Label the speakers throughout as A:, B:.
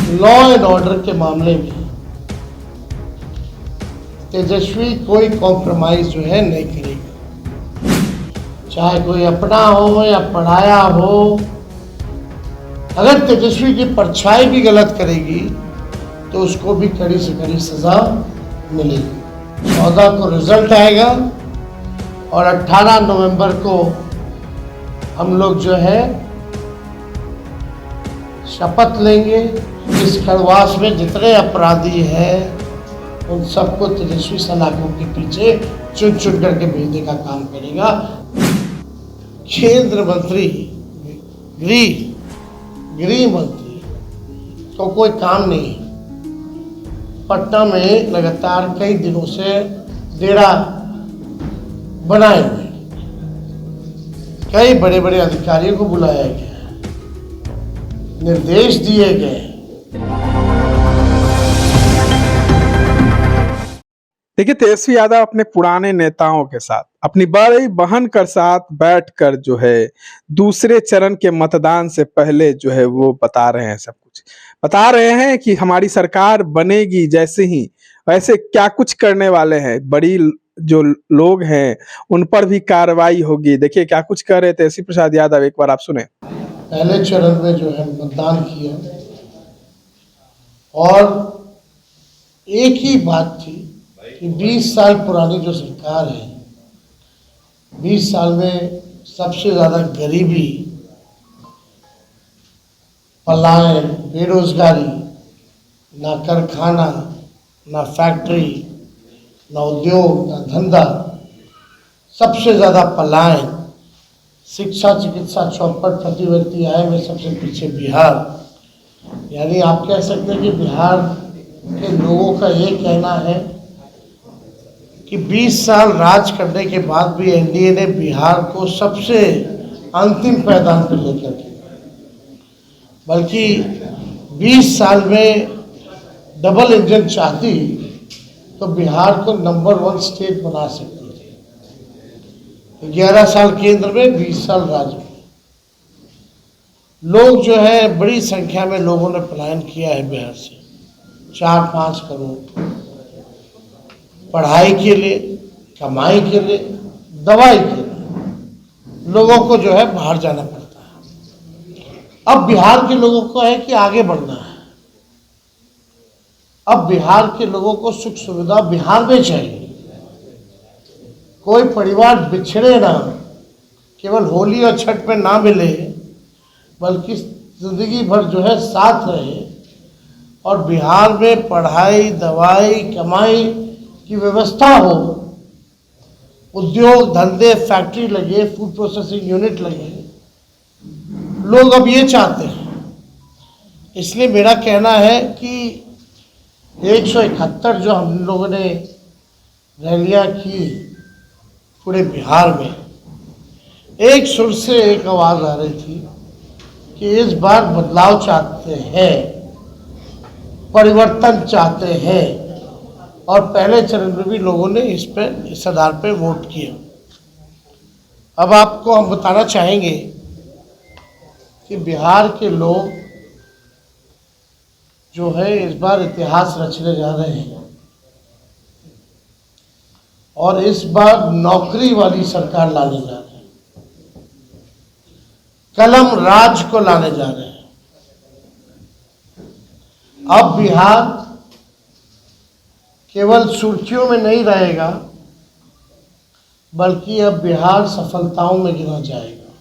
A: Law and order के मामले में तेजस्वी कोई कॉम्प्रोमाइज जो है नहीं करेगा, चाहे कोई अपना हो या पढ़ाया हो। अगर तेजस्वी की परछाई भी गलत करेगी तो उसको भी कड़ी से कड़ी सजा मिलेगी। 14 को रिजल्ट आएगा और 18 नवंबर को हम लोग जो है शपथ लेंगे। इस खरवास में जितने अपराधी हैं उन सबको तेजस्वी सलाखों के पीछे चुन चुन करके भेजने का काम करेगा। केंद्र मंत्री गृह मंत्री को कोई काम नहीं। पटना में लगातार कई दिनों से डेरा बनाए हुए कई बड़े बड़े अधिकारियों को बुलाया गया, निर्देश दिए गए।
B: देखिए, तेजस्वी यादव अपने पुराने नेताओं के साथ, अपनी बड़ी बहन के साथ बैठकर जो है दूसरे चरण के मतदान से पहले जो है वो बता रहे हैं, सब कुछ बता रहे हैं कि हमारी सरकार बनेगी जैसे ही वैसे क्या कुछ करने वाले हैं, बड़ी जो लोग हैं उन पर भी कार्रवाई होगी। देखिए क्या कुछ कह रहे थे तेजस्वी प्रसाद यादव, एक बार आप सुने।
A: पहले चरण में जो है मतदान किया और एक ही बात थी कि 20 साल पुरानी जो सरकार है, 20 साल में सबसे ज़्यादा गरीबी, पलायन, बेरोजगारी, ना कारखाना, ना फैक्ट्री, ना उद्योग, ना धंधा, सबसे ज़्यादा पलायन, शिक्षा चिकित्सा चौपट प्रति व्यक्ति आय में सबसे पीछे बिहार। यानी आप कह सकते हैं कि बिहार के लोगों का ये कहना है कि 20 साल राज करने के बाद भी एनडीए ने बिहार को सबसे अंतिम पायदान पर लेकर के, बल्कि 20 साल में डबल इंजन चाहती तो बिहार को नंबर 1 स्टेट बना सकती थी। 11 साल केंद्र में, 20 साल राज्य में। लोग जो है बड़ी संख्या में लोगों ने पलायन किया है बिहार से, 4-5 करोड़, पढ़ाई के लिए, कमाई के लिए, दवाई के लिए लोगों को जो है बाहर जाना पड़ता है। अब बिहार के लोगों को है कि आगे बढ़ना है। अब बिहार के लोगों को सुख सुविधा बिहार में चाहिए। कोई परिवार बिछड़े ना, केवल होली और छठ पे ना मिले, बल्कि जिंदगी भर जो है साथ रहे और बिहार में पढ़ाई, दवाई, कमाई की व्यवस्था हो, उद्योग धंधे, फैक्ट्री लगे, फूड प्रोसेसिंग यूनिट लगे। लोग अब ये चाहते हैं। इसलिए मेरा कहना है कि 171 जो हम लोगों ने रैलियां की पूरे बिहार में, एक सुर से एक आवाज़ आ रही थी कि इस बार बदलाव चाहते हैं, परिवर्तन चाहते हैं। और पहले चरण में भी लोगों ने इस आधार पे वोट किया। अब आपको हम बताना चाहेंगे कि बिहार के लोग जो है इस बार इतिहास रचने जा रहे हैं और इस बार नौकरी वाली सरकार लाने जा रहे हैं, कलम राज को लाने जा रहे हैं। अब बिहार केवल सुर्खियों में नहीं रहेगा, बल्कि अब बिहार सफलताओं में गिना जाएगा।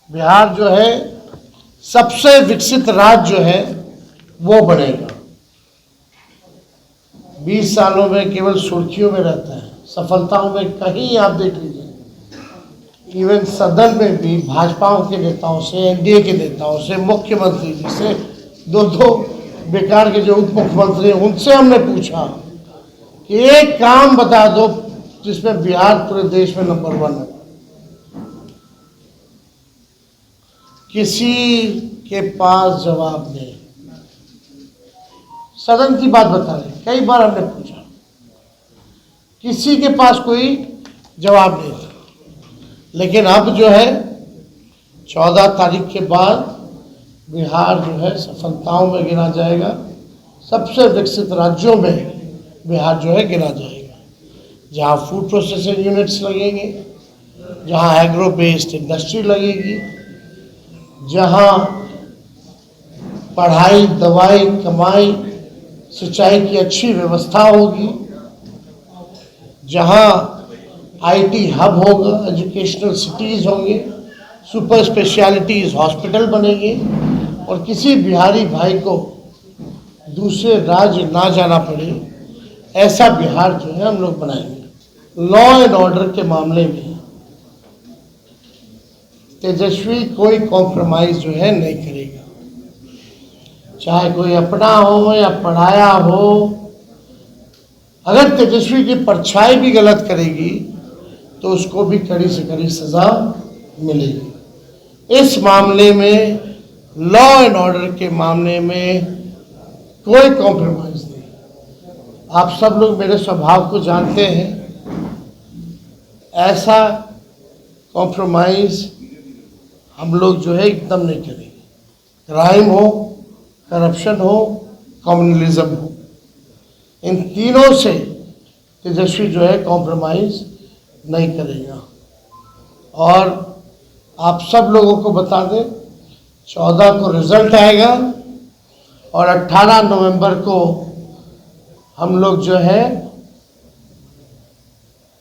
A: बिहार जो है सबसे विकसित राज्य जो है वो बनेगा। 20 सालों में केवल सुर्खियों में रहता है, सफलताओं में कहीं आप देख लीजिए। इवन सदन में भी भाजपा के नेताओं से, एनडीए के नेताओं से, मुख्यमंत्री जी से, दो बेकार के जो उप मुख्यमंत्री हैं उनसे हमने पूछा कि एक काम बता दो जिसमें बिहार पूरे देश में नंबर 1 है। किसी के पास जवाब नहीं। सदन की बात बता रहे, कई बार हमने पूछा, किसी के पास कोई जवाब नहीं था। लेकिन अब जो है 14 तारीख के बाद बिहार जो है सफलताओं में गिना जाएगा। सबसे विकसित राज्यों में बिहार जो है गिना जाएगा, जहाँ फूड प्रोसेसिंग यूनिट्स लगेंगे, जहाँ एग्रो बेस्ड इंडस्ट्री लगेगी, जहाँ पढ़ाई, दवाई, कमाई, सिंचाई की अच्छी व्यवस्था होगी, जहाँ आईटी हब होगा, एजुकेशनल सिटीज़ होंगे, सुपर स्पेशलिटीज़ हॉस्पिटल बनेंगे और किसी बिहारी भाई को दूसरे राज्य ना जाना पड़े, ऐसा बिहार जो है हम लोग बनाएंगे। लॉ एंड ऑर्डर के मामले में तेजस्वी कोई कॉम्प्रोमाइज़ जो है नहीं करेगा, चाहे कोई अपना हो या पढ़ाया हो। अगर तेजस्वी की परछाई भी गलत करेगी तो उसको भी कड़ी से कड़ी सजा मिलेगी। इस मामले में, लॉ एंड ऑर्डर के मामले में कोई कॉम्प्रोमाइज़ नहीं। आप सब लोग मेरे स्वभाव को जानते हैं, ऐसा कॉम्प्रोमाइज़ हम लोग जो है एकदम नहीं करेंगे। क्राइम हो, करप्शन हो, कम्युनलिज्म हो, इन तीनों से तेजस्वी जो है कॉम्प्रोमाइज़ नहीं करेगा। और आप सब लोगों को बता दें, 14 को रिजल्ट आएगा और 18 नवंबर को हम लोग जो है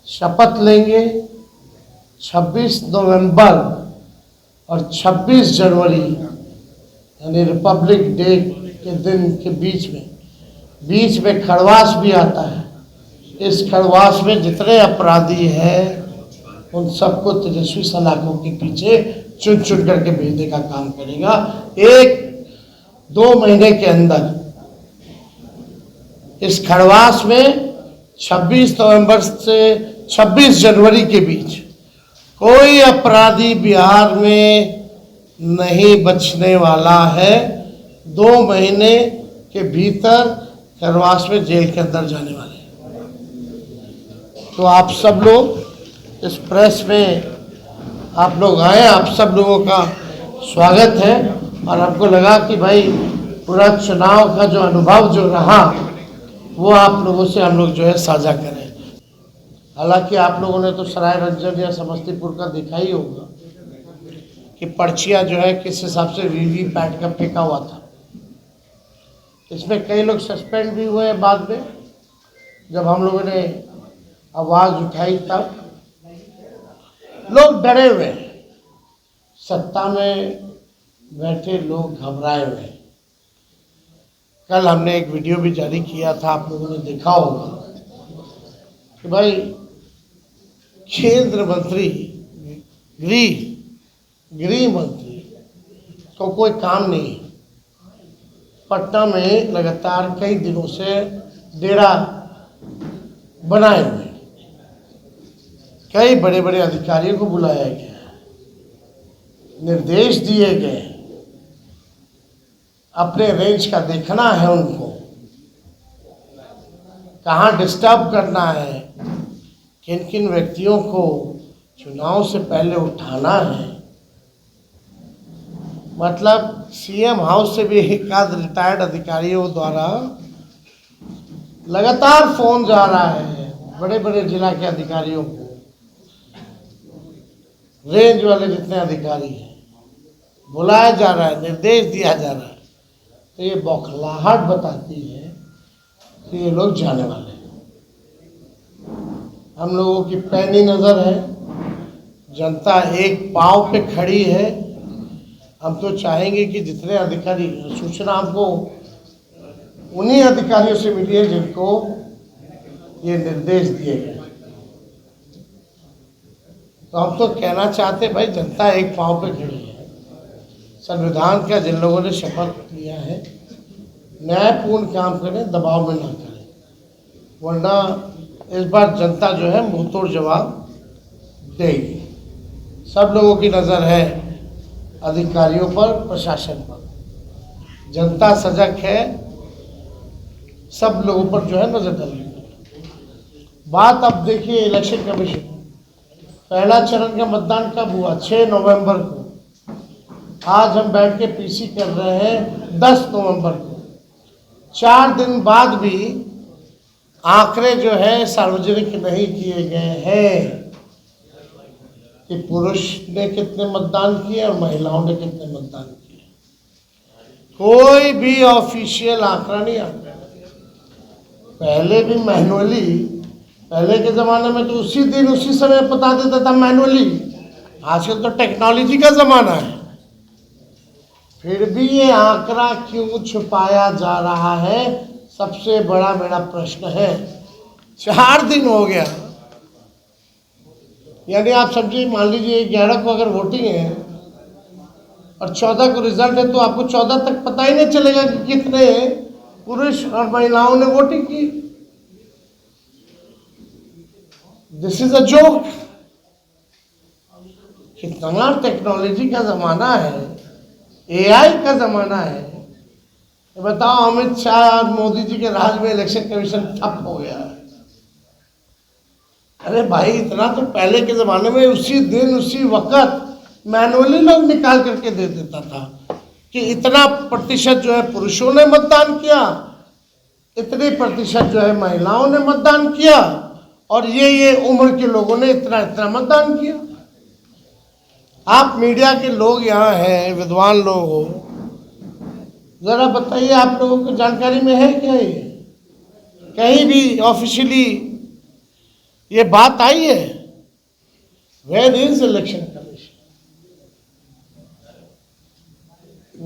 A: शपथ लेंगे। 26 नवंबर और 26 जनवरी यानी रिपब्लिक डे के दिन के बीच में खड़वास भी आता है। इस खड़वास में जितने अपराधी हैं उन सबको तेजस्वी सलाखों के पीछे चुन चुन करके भेजने का काम करेगा। 1-2 महीने के अंदर इस खड़वास में 26 नवंबर से 26 जनवरी के बीच कोई अपराधी बिहार में नहीं बचने वाला है। 2 महीने के भीतर खड़वास में जेल के अंदर जाने वाले हैं। तो आप सब लोग इस प्रेस में आप लोग आए, आप सब लोगों का स्वागत है। और हमको लगा कि भाई पूरा चुनाव का जो अनुभव जो रहा वो आप लोगों से हम लोग जो है साझा करें। हालांकि आप लोगों ने तो सराय रंजन या समस्तीपुर का देखा ही होगा कि पर्चियाँ जो है किस हिसाब से वीवीपैट का फेंका हुआ था। इसमें कई लोग सस्पेंड भी हुए हैं बाद में, जब हम लोगों ने आवाज़ उठाई तब लोग डरे हुए हैं, सत्ता में बैठे लोग घबराए हुए हैं। कल हमने एक वीडियो भी जारी किया था, आप लोगों ने देखा होगा कि भाई केंद्र मंत्री, गृह मंत्री को कोई काम नहीं। पटना में लगातार कई दिनों से डेरा बनाए हुए, कई बड़े बड़े अधिकारियों को बुलाया गया, निर्देश दिए गए, अपने रेंज का देखना है उनको, कहाँ डिस्टर्ब करना है, किन किन व्यक्तियों को चुनाव से पहले उठाना है। मतलब सीएम हाउस से भी एक आध रिटायर्ड अधिकारियों द्वारा लगातार फोन जा रहा है बड़े बड़े जिला के अधिकारियों को, रेंज वाले जितने अधिकारी हैं, बुलाया जा रहा है, निर्देश दिया जा रहा है। तो ये बौखलाहट बताती है कि ये लोग जाने वाले हैं। हम लोगों की पैनी नज़र है, जनता एक पांव पे खड़ी है। हम तो चाहेंगे कि जितने अधिकारी, सूचना हमको उन्हीं अधिकारियों से मिली है जिनको ये निर्देश दिए गए। तो हम तो कहना चाहते भाई, जनता एक पांव पे खड़ी है। संविधान का जिन लोगों ने शपथ लिया है, न्यायपूर्ण काम करें, दबाव में ना करें, वरना इस बार जनता जो है मुंहतोड़ जवाब देगी। सब लोगों की नज़र है अधिकारियों पर, प्रशासन पर। जनता सजग है, सब लोगों पर जो है नजर डालेगी। बात अब देखिए इलेक्शन कमीशन, पहला चरण का मतदान कब हुआ? 6 नवंबर को। आज हम बैठ के पीसी कर रहे हैं 10 नवंबर को। 4 दिन बाद भी आंकड़े जो है सार्वजनिक नहीं किए गए हैं कि पुरुष ने कितने मतदान किए और महिलाओं ने कितने मतदान किए। कोई भी ऑफिशियल आंकड़ा नहीं आता। पहले भी मैनुअली, पहले के ज़माने में तो उसी दिन उसी समय बता देता था मैनुअली। आजकल तो टेक्नोलॉजी का ज़माना है, फिर भी ये आंकड़ा क्यों छुपाया जा रहा है, सबसे बड़ा मेरा प्रश्न है। 4 दिन हो गया, यानी आप समझिए, मान लीजिए 11 को अगर वोटिंग है और 14 को रिजल्ट है, तो आपको 14 तक पता ही नहीं चलेगा कि कितने पुरुष और महिलाओं ने वोटिंग की। This is a joke. कितना टेक्नोलॉजी का जमाना है, एआई का जमाना है। बताओ, अमित शाह और मोदी जी के राज में इलेक्शन कमीशन ठप हो गया। अरे भाई, इतना तो पहले के ज़माने में उसी दिन उसी वक्त मैनुअली लोग निकाल करके दे देता था कि इतना प्रतिशत जो है पुरुषों ने मतदान किया, इतने प्रतिशत जो है महिलाओं ने मतदान किया, और ये उम्र के लोगों ने इतना इतना मतदान किया। आप मीडिया के लोग यहाँ हैं, विद्वान लोग हो, ज़रा बताइए, आप लोगों को जानकारी में है क्या ये? कहीं भी ऑफिशियली ये बात आई है? Where is election commission?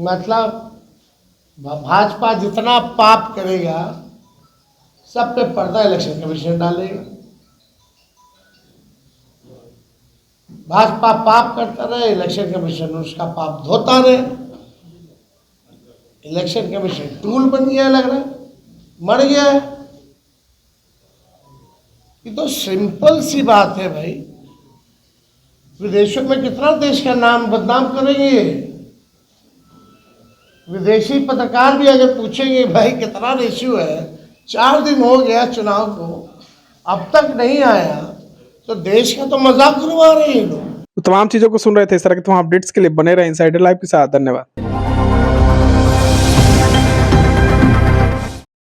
A: मतलब भाजपा जितना पाप करेगा सब पे पर्दा इलेक्शन कमीशन डालेगा। भाजपा पाप करता रहे, इलेक्शन कमीशन उसका पाप धोता रहे। इलेक्शन कमीशन टूल बन गया, लग रहा है मर गया है। ये तो सिंपल सी बात है भाई। विदेशों में कितना देश का नाम बदनाम करेंगे ये। विदेशी पत्रकार भी अगर पूछेंगे भाई कितना रेशियो है, 4 दिन हो गया चुनाव को, अब तक नहीं आया, तो देश का तो मजाक उड़वा रहे हैं लोग।
B: तो तमाम चीजों को सुन रहे थे। इस तरह के तमाम अपडेट्स के लिए बने रहे इनसाइडर लाइव के साथ। धन्यवाद।